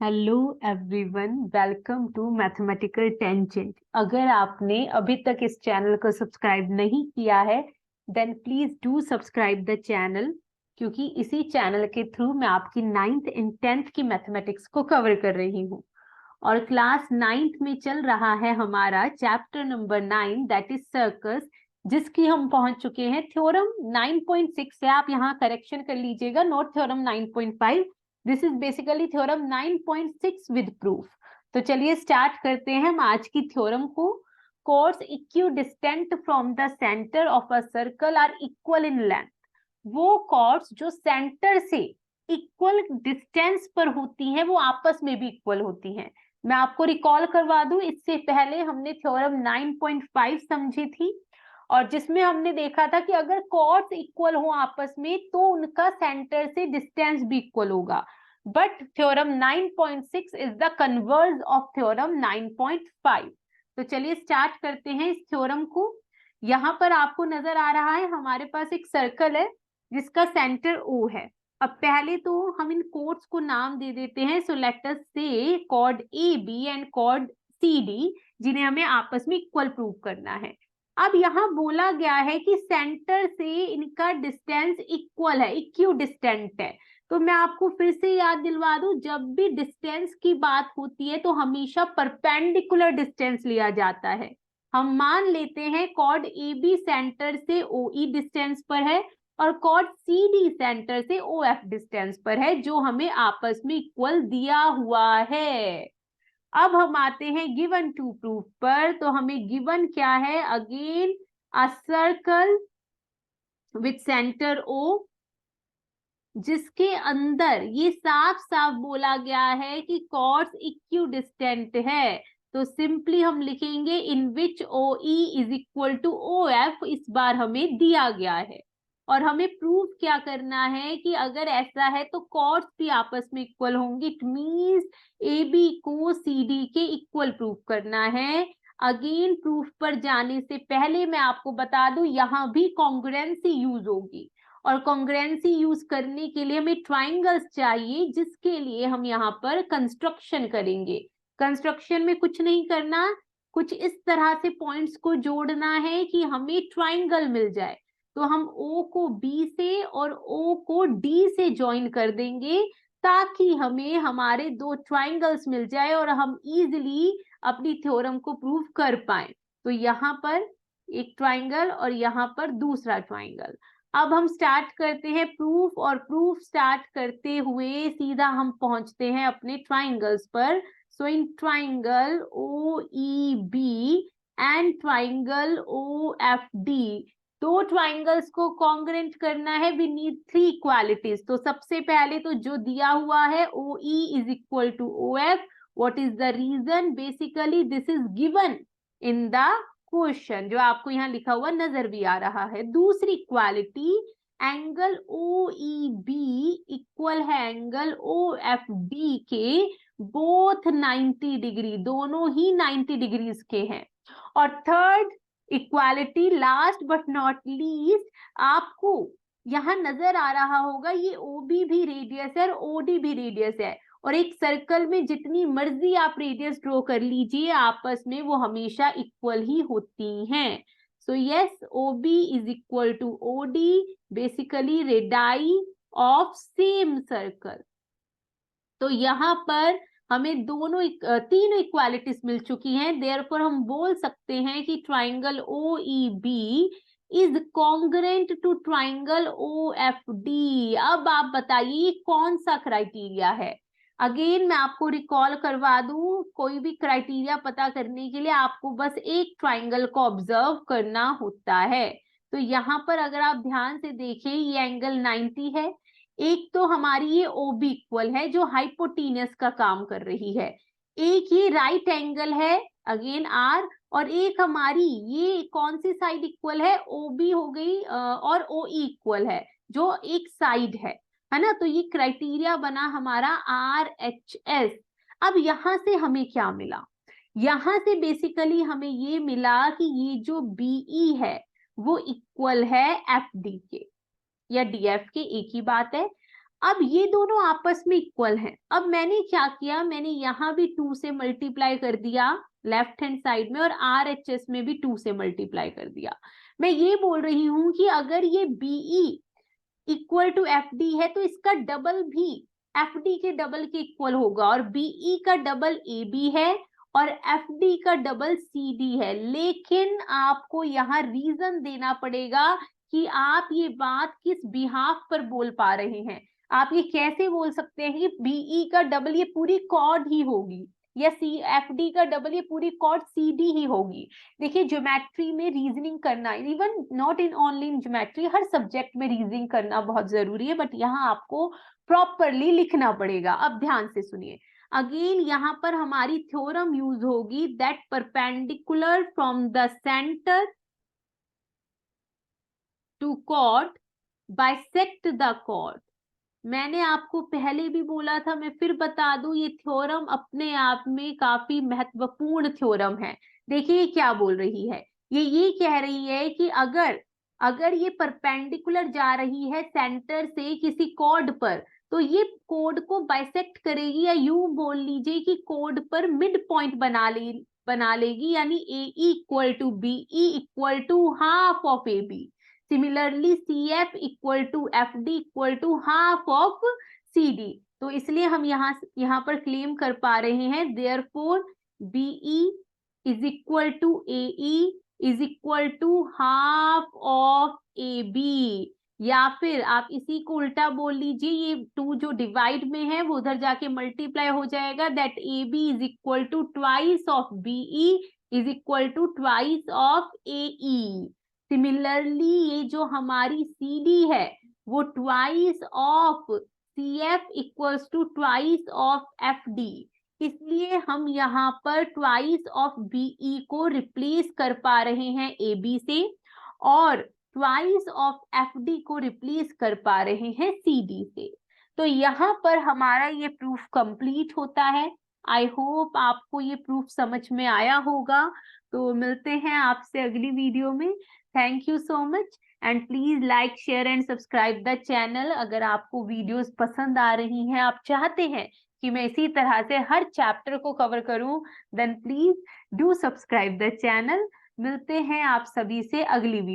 Hello everyone, welcome to mathematical tangent. अगर आपने अभी तक इस चैनल को सब्सक्राइब नहीं किया है then please do subscribe the channel, क्योंकि इसी चैनल के थ्रू मैं आपकी 9th एंड 10th की मैथमेटिक्स को कवर कर रही हूँ। और क्लास 9th में चल रहा है हमारा chapter number 9, that is circus, जिसकी हम पहुंच चुके हैं थ्योरम 9.6 से। आप यहाँ करेक्शन कर लीजिएगा, note theorem 9.5। This is basically theorem 9.6 with proof. तो चलिए स्टार्ट करते हैं हम आज की थ्योरम को। Chords equidistant from the centre of a circle are equal in length. वो कॉर्ड्स जो सेंटर से इक्वल डिस्टेंस पर होती हैं वो आपस में भी इक्वल होती हैं। मैं आपको रिकॉल करवा दूं, इससे पहले हमने थ्योरम 9.5 समझी थी और जिसमें हमने देखा था कि अगर कॉर्ड्स इक्वल हो आपस में तो उनका सेंटर से डिस्टेंस भी इक्वल होगा। But theorem 9.6 is the converse of theorem 9.5। तो चलिए स्टार्ट करते हैं इस थ्योरम को। यहां पर आपको नजर आ रहा है हमारे पास एक सर्कल है जिसका सेंटर O है। अब पहले तो हम इन कोड्स को नाम दे देते हैं। सो let us say chord AB and chord CD, जिन्हें हमें आपस में इक्वल प्रूव करना है। अब यहाँ बोला गया है कि सेंटर से इनका डिस्टेंस इक्वल है, इक्यू डिस्टेंट है। तो मैं आपको फिर से याद दिलवा दूं, जब भी डिस्टेंस की बात होती है तो हमेशा परपेंडिकुलर डिस्टेंस लिया जाता है। हम मान लेते हैं कॉर्ड AB सेंटर से OE डिस्टेंस पर है और कॉर्ड CD सेंटर से OF डिस्टेंस पर है, जो हमें आपस में इक्वल दिया हुआ है। अब हम आते हैं गिवन टू प्रूफ पर। तो हमें गिवन क्या है? Again a circle with centre O, जिसके अंदर ये साफ साफ बोला गया है कि कॉर्ड्स इक्विडिस्टेंट है। तो सिंपली हम लिखेंगे in which OE is equal to OF। इस बार हमें दिया गया है और हमें प्रूव क्या करना है कि अगर ऐसा है तो कॉर्ड्स भी आपस में इक्वल होंगी। इट मींस AB को CD के इक्वल प्रूव करना है। अगेन प्रूफ पर जाने से पहले मैं आपको बता दूं, यहां भी कॉन्ग्रुएंसी यूज होगी और कॉन्ग्रुएंसी यूज करने के लिए हमें ट्राइंगल्स चाहिए, जिसके लिए हम यहाँ पर कंस्ट्रक्शन करेंगे। कंस्ट्रक्शन में कुछ नहीं करना, कुछ इस तरह से पॉइंट्स को जोड़ना है कि हमें ट्राइंगल मिल जाए। तो हम O को B से और O को D से ज्वाइन कर देंगे ताकि हमें हमारे दो ट्राइंगल्स मिल जाए और हम इजिली अपनी थ्योरम को प्रूव कर पाए। तो यहाँ पर एक ट्राइंगल और यहाँ पर दूसरा ट्राइंगल। अब हम स्टार्ट करते हैं प्रूफ, और प्रूफ स्टार्ट करते हुए सीधा हम पहुंचते हैं अपने ट्राइंगल्स पर। So in triangle OEB and triangle OFD, दो ट्राइंगल्स को कॉन्ग्रुएंट करना है। We need 3 equalities. तो सबसे पहले तो जो दिया हुआ है OE is equal to OF। What is the reason? Basically this is given in the question, जो आपको यहाँ लिखा हुआ नजर भी आ रहा है। दूसरी इक्वालिटी, एंगल OEB इक्वल है एंगल OFD के, बोथ 90 डिग्री, दोनों ही 90 डिग्रीज के हैं। और third equality, last but not least, आपको यहाँ नजर आ रहा होगा ये OB भी रेडियस है और OD भी रेडियस है। और एक सर्कल में जितनी मर्जी आप रेडियस ड्रॉ कर लीजिए, आपस में वो हमेशा इक्वल ही होती हैं। So yes, OB is equal to OD, basically radii of same circle. तो यहाँ पर हमें तीनों इक्वालिटीज मिल चुकी हैं। देयरफॉर हम बोल सकते हैं कि triangle OEB is congruent to triangle OFD। अब आप बताइए कौन सा क्राइटेरिया है? अगेन मैं आपको रिकॉल करवा दूं, कोई भी क्राइटेरिया पता करने के लिए आपको बस एक ट्राइंगल को ऑब्जर्व करना होता है। तो यहाँ पर अगर आप ध्यान से देखें, ये एंगल 90 है। एक तो हमारी ये OB इक्वल है जो हाइपोटीनस का काम कर रही है। एक ये राइट एंगल है अगेन R, और एक हमारी ये कौन सी साइड इक्वल है? OB हो गई और OE इक्वल है जो एक साइड है ना। तो ये क्राइटेरिया बना हमारा RHS। अब यहां से हमें क्या मिला? यहां से बेसिकली हमें ये मिला कि ये जो BE है वो इक्वल है FD के या DF के, एक ही बात है। अब ये दोनों आपस में इक्वल हैं। अब मैंने क्या किया, मैंने यहाँ भी 2 से मल्टीप्लाई कर दिया लेफ्ट हैंड साइड में, और RHS में भी 2 से मल्टीप्लाई कर दिया। मैं ये बोल रही हूं कि अगर ये BE इक्वल टू FD है तो इसका डबल भी FD के डबल के इक्वल होगा, और BE का डबल AB है और FD का डबल CD है। लेकिन आपको यहाँ रीजन देना पड़ेगा कि आप ये बात किस बिहाफ पर बोल पा रहे हैं। आप ये कैसे बोल सकते हैं कि BE का डबल ये पूरी कॉर्ड ही होगी, या FD का डबल ये पूरी कॉर्ड CD ही होगी। देखिए ज्योमेट्री में रीजनिंग करना, even not in only in geometry, her subject में रीजनिंग करना बहुत जरूरी है, बट यहाँ आपको प्रॉपरली लिखना पड़ेगा। अब ध्यान से सुनिए, अगेन यहाँ पर हमारी थ्योरम यूज होगी, that perpendicular from the centre to chord bisect the chord. मैंने आपको पहले भी बोला था, मैं फिर बता दूं, ये थ्योरम अपने आप में काफी महत्वपूर्ण थ्योरम है। देखिए ये क्या बोल रही है, ये कह रही है कि अगर ये परपेंडिकुलर जा रही है सेंटर से किसी कॉर्ड पर, तो ये कॉर्ड को बाइसेक्ट करेगी, या यूं बोल लीजिए कि कॉर्ड पर मिड पॉइंट बना लेगी, यानी AE equal to BE equal to half of AB। Similarly CF equal to FD equal to half of CD। तो इसलिए हम यहाँ पर क्लेम कर पा रहे हैं, therefore BE is equal to AE is equal to half of AB। या फिर आप इसी को उल्टा बोल लीजिए, ये 2 जो डिवाइड में है वो उधर जाके मल्टीप्लाई हो जाएगा, that AB is equal to twice of BE is equal to twice of AE। Similarly ये जो हमारी CD है वो twice of CF equals to twice of FD। इसलिए हम यहाँ पर ट्वाइस ऑफ BE को रिप्लेस कर पा रहे हैं AB से, और ट्वाइस ऑफ FD को रिप्लेस कर पा रहे हैं CD से। तो यहाँ पर हमारा ये प्रूफ कंप्लीट होता है। आई होप आपको ये प्रूफ समझ में आया होगा। तो मिलते हैं आपसे अगली वीडियो में। Thank you so much, and please like share and subscribe the channel. अगर आपको वीडियोस पसंद आ रही हैं, आप चाहते हैं कि मैं इसी तरह से हर चैप्टर को कवर करूं, then please do subscribe the channel. मिलते हैं आप सभी से अगली वीडियो।